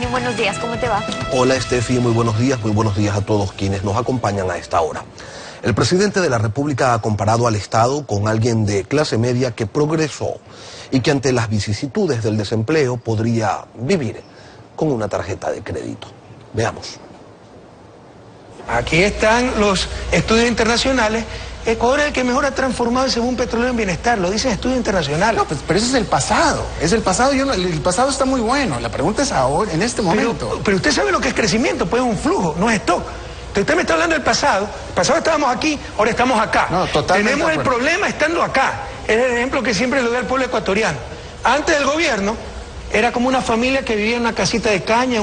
Martín, buenos días, ¿cómo te va? Hola Steffi, muy buenos días a todos quienes nos acompañan a esta hora. El presidente de la República ha comparado al Estado con alguien de clase media que progresó y que ante las vicisitudes del desempleo podría vivir con una tarjeta de crédito. Veamos. Aquí están los estudios internacionales. Ecuador es el que mejor ha transformado el segundo petrolero en bienestar, lo dicen estudios internacionales. No, pues, pero ese es el pasado, el pasado está muy bueno, la pregunta es ahora, en este momento. Pero usted sabe lo que es crecimiento, pues es un flujo, no es stock. Entonces usted me está hablando del pasado, el pasado estábamos aquí, ahora estamos acá. No, totalmente. Tenemos el problema estando acá, es el ejemplo que siempre le doy al pueblo ecuatoriano. Antes del gobierno, era como una familia que vivía en una casita de caña,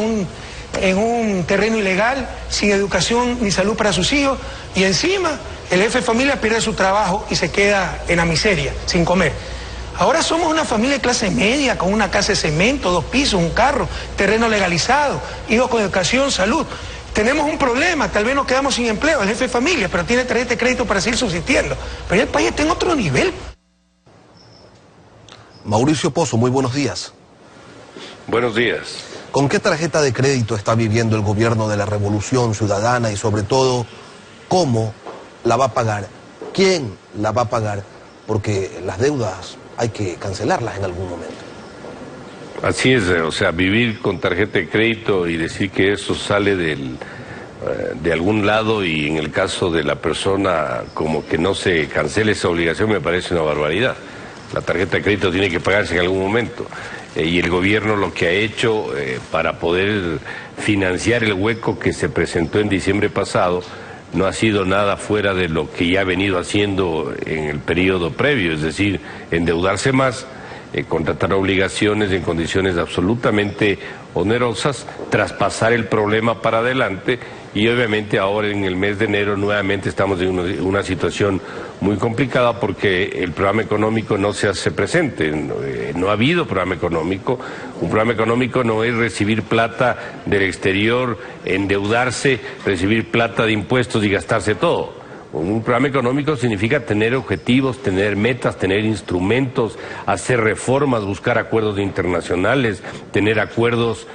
en un terreno ilegal, sin educación ni salud para sus hijos, y encima el jefe de familia pierde su trabajo y se queda en la miseria, sin comer. Ahora somos una familia de clase media, con una casa de cemento, 2 pisos, un carro, terreno legalizado, hijos con educación, salud. Tenemos un problema, tal vez nos quedamos sin empleo, el jefe de familia, pero tiene tarjeta de crédito para seguir subsistiendo. Pero el país está en otro nivel. Mauricio Pozo, muy buenos días. Buenos días. ¿Con qué tarjeta de crédito está viviendo el gobierno de la Revolución Ciudadana y sobre todo, cómo la va a pagar? ¿Quién la va a pagar? Porque las deudas hay que cancelarlas en algún momento. Así es, o sea, vivir con tarjeta de crédito y decir que eso sale de algún lado y en el caso de la persona como que no se cancele esa obligación me parece una barbaridad. La tarjeta de crédito tiene que pagarse en algún momento. Y el gobierno lo que ha hecho para poder financiar el hueco que se presentó en diciembre pasado no ha sido nada fuera de lo que ya ha venido haciendo en el periodo previo, es decir, endeudarse más, contratar obligaciones en condiciones absolutamente onerosas, traspasar el problema para adelante y obviamente ahora en el mes de enero nuevamente estamos en una situación muy complicada porque el programa económico no se hace presente, no ha habido programa económico. Un programa económico no es recibir plata del exterior, endeudarse, recibir plata de impuestos y gastarse todo. Un programa económico significa tener objetivos, tener metas, tener instrumentos, hacer reformas, buscar acuerdos internacionales, tener acuerdos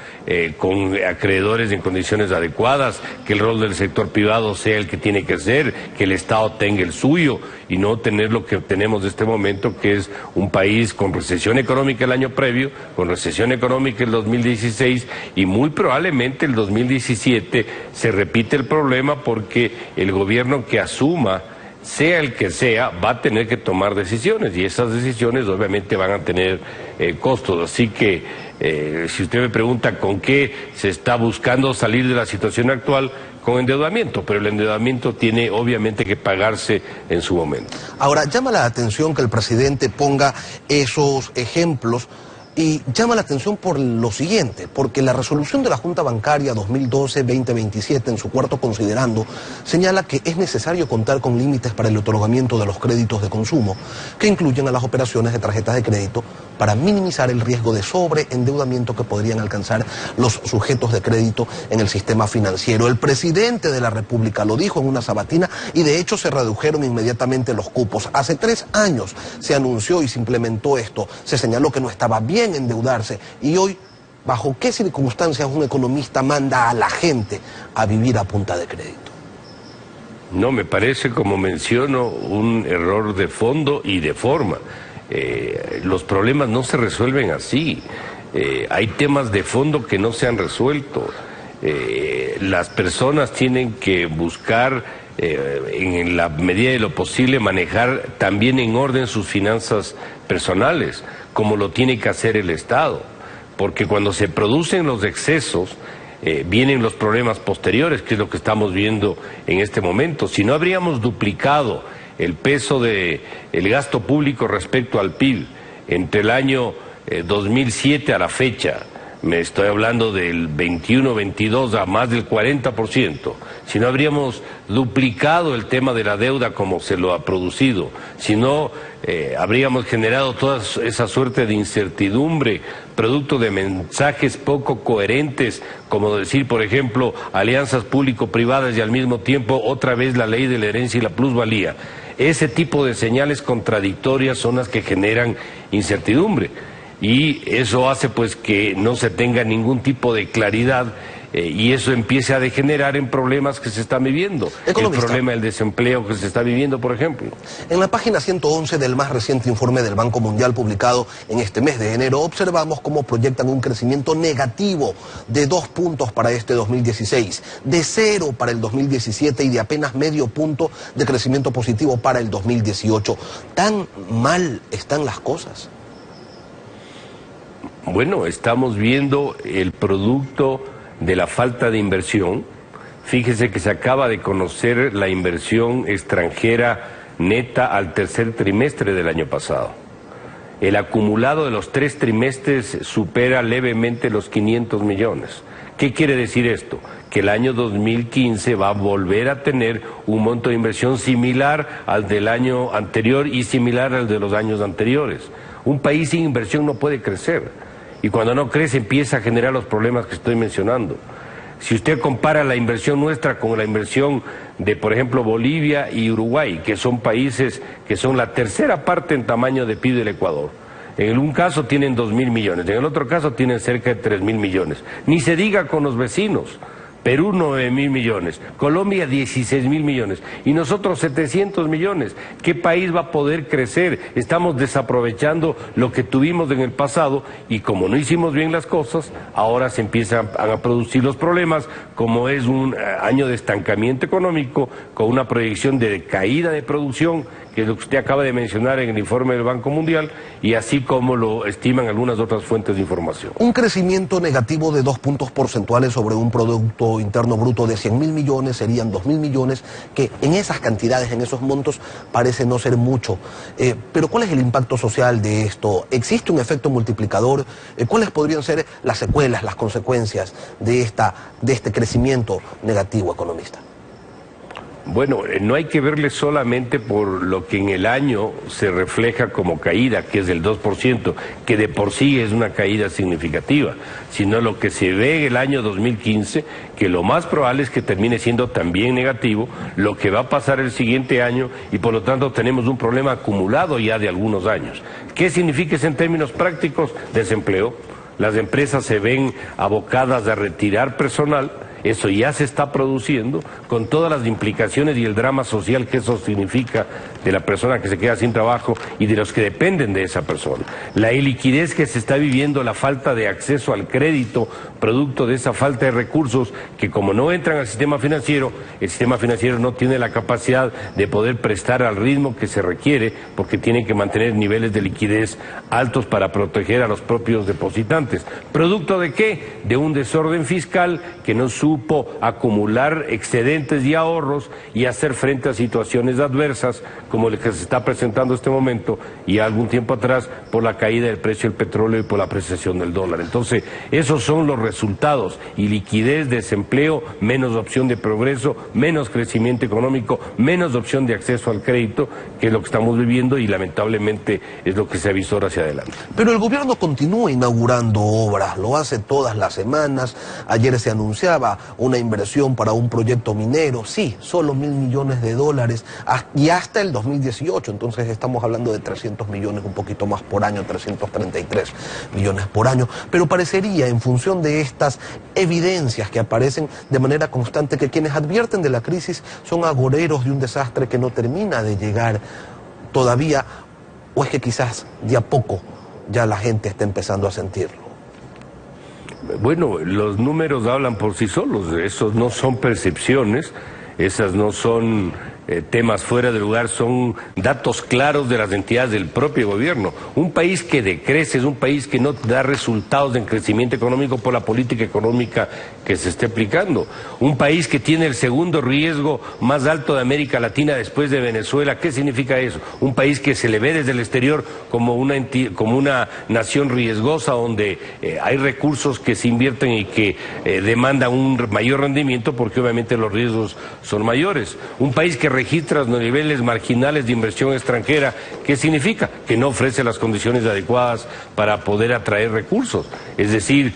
con acreedores en condiciones adecuadas, que el rol del sector privado sea el que tiene que ser, que el Estado tenga el suyo y no tener lo que tenemos de este momento, que es un país con recesión económica el año previo, con recesión económica el 2016 y muy probablemente el 2017 se repite el problema porque el gobierno que asuma, sea el que sea, va a tener que tomar decisiones y esas decisiones obviamente van a tener costos. Así que si usted me pregunta con qué se está buscando salir de la situación actual, con endeudamiento, pero el endeudamiento tiene obviamente que pagarse en su momento. Ahora, llama la atención que el presidente ponga esos ejemplos y llama la atención por lo siguiente, porque la resolución de la Junta Bancaria 2012-2027 en su cuarto considerando señala que es necesario contar con límites para el otorgamiento de los créditos de consumo que incluyen a las operaciones de tarjetas de crédito para minimizar el riesgo de sobreendeudamiento que podrían alcanzar los sujetos de crédito en el sistema financiero. El presidente de la República lo dijo en una sabatina y de hecho se redujeron inmediatamente los cupos. Hace 3 años se anunció y se implementó esto, se señaló que no estaba bien endeudarse y hoy, ¿bajo qué circunstancias un economista manda a la gente a vivir a punta de crédito? No, me parece, como menciono, un error de fondo y de forma. Los problemas no se resuelven así. Hay temas de fondo que no se han resuelto. Las personas tienen que buscar, en la medida de lo posible, manejar también en orden sus finanzas personales, como lo tiene que hacer el Estado. Porque cuando se producen los excesos, vienen los problemas posteriores, que es lo que estamos viendo en este momento. Si no habríamos duplicado el peso del gasto público respecto al PIB entre el año 2007 a la fecha, me estoy hablando del 21-22 a más del 40%, si no habríamos duplicado el tema de la deuda como se lo ha producido, si no habríamos generado toda esa suerte de incertidumbre, producto de mensajes poco coherentes, como decir, por ejemplo, alianzas público-privadas y al mismo tiempo otra vez la ley de la herencia y la plusvalía. Ese tipo de señales contradictorias son las que generan incertidumbre. y eso hace pues que no se tenga ningún tipo de claridad y eso empieza a degenerar en problemas que se están viviendo. Economista. El problema del desempleo que se está viviendo, por ejemplo. En la página 111 del más reciente informe del Banco Mundial publicado en este mes de enero, observamos cómo proyectan un crecimiento negativo de 2 puntos para este 2016, de 0 para el 2017 y de apenas medio punto de crecimiento positivo para el 2018. ¿Tan mal están las cosas? Bueno, estamos viendo el producto de la falta de inversión. Fíjese que se acaba de conocer la inversión extranjera neta al tercer trimestre del año pasado. El acumulado de los 3 trimestres supera levemente los 500 millones. ¿Qué quiere decir esto? Que el año 2015 va a volver a tener un monto de inversión similar al del año anterior y similar al de los años anteriores. Un país sin inversión no puede crecer. Y cuando no crece empieza a generar los problemas que estoy mencionando. Si usted compara la inversión nuestra con la inversión de, por ejemplo, Bolivia y Uruguay, que son países que son la tercera parte en tamaño de PIB del Ecuador. En un caso tienen 2.000 millones, en el otro caso tienen cerca de 3.000 millones. Ni se diga con los vecinos. Perú 9.000 millones, Colombia 16.000 millones y nosotros 700 millones. ¿Qué país va a poder crecer? Estamos desaprovechando lo que tuvimos en el pasado y como no hicimos bien las cosas, ahora se empiezan a producir los problemas, como es un año de estancamiento económico con una proyección de caída de producción, que es lo que usted acaba de mencionar en el informe del Banco Mundial, y así como lo estiman algunas otras fuentes de información. Un crecimiento negativo de 2 puntos porcentuales sobre un Producto Interno Bruto de 100.000 millones serían 2.000 millones, que en esas cantidades, en esos montos, parece no ser mucho. Pero ¿cuál es el impacto social de esto? ¿Existe un efecto multiplicador? ¿Cuáles podrían ser las secuelas, las consecuencias de este crecimiento negativo, economista? Bueno, no hay que verle solamente por lo que en el año se refleja como caída, que es del 2%, que de por sí es una caída significativa, sino lo que se ve en el año 2015, que lo más probable es que termine siendo también negativo, lo que va a pasar el siguiente año y por lo tanto tenemos un problema acumulado ya de algunos años. ¿Qué significa eso en términos prácticos? Desempleo. Las empresas se ven abocadas a retirar personal. Eso ya se está produciendo con todas las implicaciones y el drama social que eso significa de la persona que se queda sin trabajo y de los que dependen de esa persona. La iliquidez que se está viviendo, la falta de acceso al crédito, producto de esa falta de recursos que como no entran al sistema financiero, el sistema financiero no tiene la capacidad de poder prestar al ritmo que se requiere porque tienen que mantener niveles de liquidez altos para proteger a los propios depositantes. ¿Producto de qué? De un desorden fiscal que no supo acumular excedentes y ahorros y hacer frente a situaciones adversas como la que se está presentando en este momento y algún tiempo atrás por la caída del precio del petróleo y por la apreciación del dólar. Entonces, esos son los resultados: iliquidez, desempleo, menos opción de progreso, menos crecimiento económico, menos opción de acceso al crédito, que es lo que estamos viviendo y lamentablemente es lo que se avisora hacia adelante. Pero el gobierno continúa inaugurando obras, lo hace todas las semanas. Ayer se anunciaba una inversión para un proyecto minero, sí, solo $1.000 millones y hasta el 2018, entonces estamos hablando de 300 millones, un poquito más por año, 333 millones por año, pero parecería, en función de estas evidencias que aparecen de manera constante, que quienes advierten de la crisis son agoreros de un desastre que no termina de llegar todavía, o es que quizás de a poco ya la gente está empezando a sentirlo. Bueno, los números hablan por sí solos, esos no son percepciones, esas no son temas fuera de lugar, son datos claros de las entidades del propio gobierno. Un país que decrece es un país que no da resultados en crecimiento económico por la política económica que se está aplicando. Un país que tiene el segundo riesgo más alto de América Latina después de Venezuela. ¿Qué significa eso? Un país que se le ve desde el exterior como una nación riesgosa donde hay recursos que se invierten y que demandan un mayor rendimiento porque obviamente los riesgos son mayores. Un país que registra los niveles marginales de inversión extranjera. ¿Qué significa? Que no ofrece las condiciones adecuadas para poder atraer recursos. Es decir,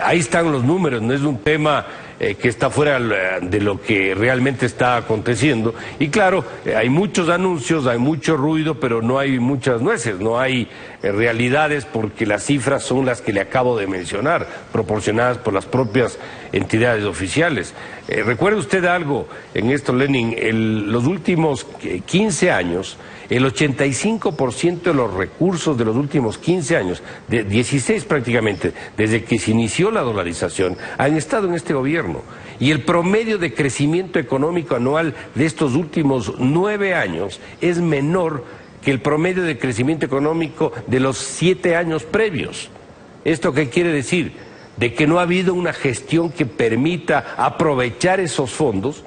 ahí están los números, no es un tema que está fuera de lo que realmente está aconteciendo. Y claro, hay muchos anuncios, hay mucho ruido, pero no hay muchas nueces, no hay realidades, porque las cifras son las que le acabo de mencionar, proporcionadas por las propias entidades oficiales. Recuerde usted algo en esto, Lenin, los últimos 15 años, el 85% de los recursos de los últimos 15 años, de 16 prácticamente, desde que se inició la dolarización, han estado en este gobierno. Y el promedio de crecimiento económico anual de estos últimos 9 años es menor que el promedio de crecimiento económico de los 7 años previos. ¿Esto qué quiere decir? De que no ha habido una gestión que permita aprovechar esos fondos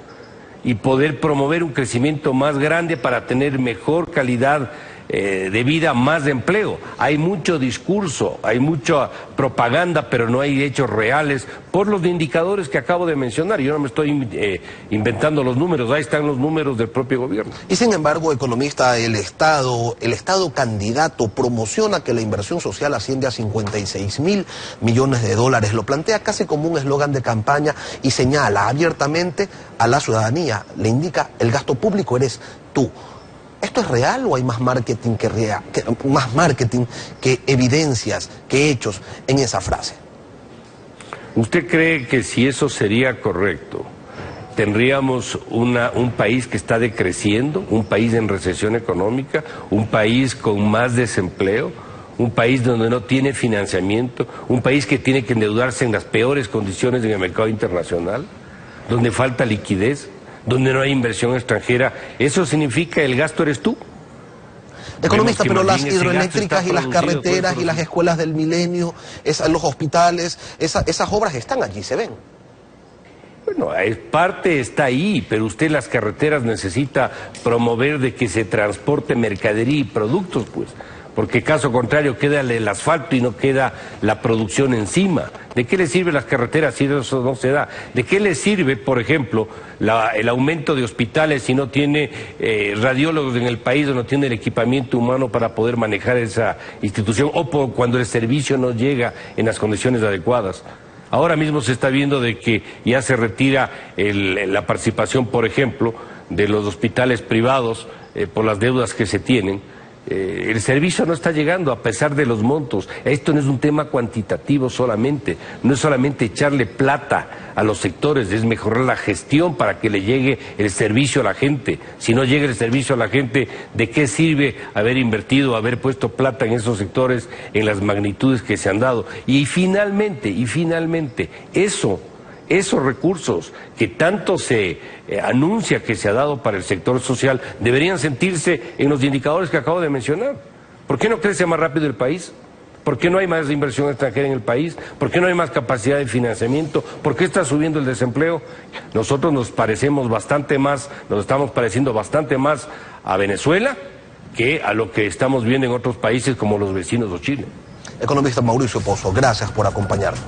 y poder promover un crecimiento más grande para tener mejor calidad de vida, más de empleo. Hay mucho discurso, hay mucha propaganda, pero no hay hechos reales por los indicadores que acabo de mencionar. Yo no me estoy inventando los números, ahí están los números del propio gobierno. Y sin embargo, economista, el Estado candidato promociona que la inversión social asciende a 56.000 millones de dólares. Lo plantea casi como un eslogan de campaña y señala abiertamente a la ciudadanía. Le indica: el gasto público eres tú. ¿Esto es real o hay más marketing que evidencias, que hechos en esa frase? ¿Usted cree que si eso sería correcto, tendríamos un país que está decreciendo, un país en recesión económica, un país con más desempleo, un país donde no tiene financiamiento, un país que tiene que endeudarse en las peores condiciones en el mercado internacional, donde falta liquidez, donde no hay inversión extranjera? ¿Eso significa el gasto eres tú? Economista, pero las hidroeléctricas y las carreteras y las escuelas del milenio, los hospitales, esas obras están allí, se ven. Bueno, parte está ahí, pero usted las carreteras necesita promover de que se transporte mercadería y productos, pues. Porque caso contrario queda el asfalto y no queda la producción encima. ¿De qué le sirven las carreteras si eso no se da? ¿De qué le sirve, por ejemplo, el aumento de hospitales si no tiene radiólogos en el país o no tiene el equipamiento humano para poder manejar esa institución, o cuando el servicio no llega en las condiciones adecuadas? Ahora mismo se está viendo de que ya se retira la participación, por ejemplo, de los hospitales privados por las deudas que se tienen. El servicio no está llegando a pesar de los montos. Esto no es un tema cuantitativo solamente, no es solamente echarle plata a los sectores, es mejorar la gestión para que le llegue el servicio a la gente. Si no llega el servicio a la gente, ¿de qué sirve haber invertido, haber puesto plata en esos sectores en las magnitudes que se han dado? Y finalmente, esos recursos que tanto se anuncia que se ha dado para el sector social deberían sentirse en los indicadores que acabo de mencionar. ¿Por qué no crece más rápido el país? ¿Por qué no hay más inversión extranjera en el país? ¿Por qué no hay más capacidad de financiamiento? ¿Por qué está subiendo el desempleo? Nosotros nos estamos pareciendo bastante más a Venezuela que a lo que estamos viendo en otros países como los vecinos o Chile. Economista Mauricio Pozo, gracias por acompañarnos.